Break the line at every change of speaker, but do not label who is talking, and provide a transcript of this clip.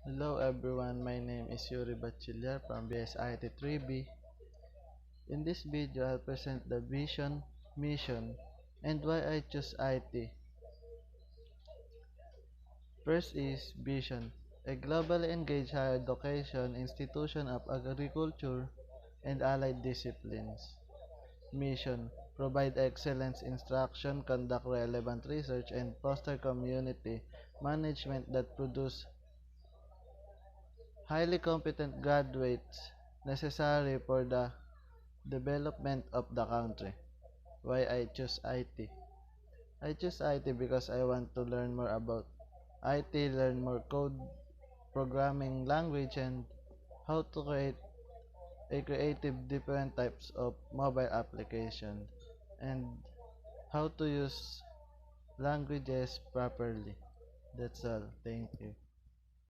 Hello everyone, my name is Yuri Bachiller from BSIT 3B. In this video, I'll present the vision, mission, and why I choose IT. First is vision, a globally engaged higher education institution of agriculture and allied disciplines. Mission, provide excellence instruction, conduct relevant research, and foster community management that produce highly competent graduates necessary for the development of the country. Why I choose IT? I choose IT because I want to learn more about IT, learn more code, programming language, and how to create a creative different types of mobile application, and how to use languages properly. That's all. Thank you.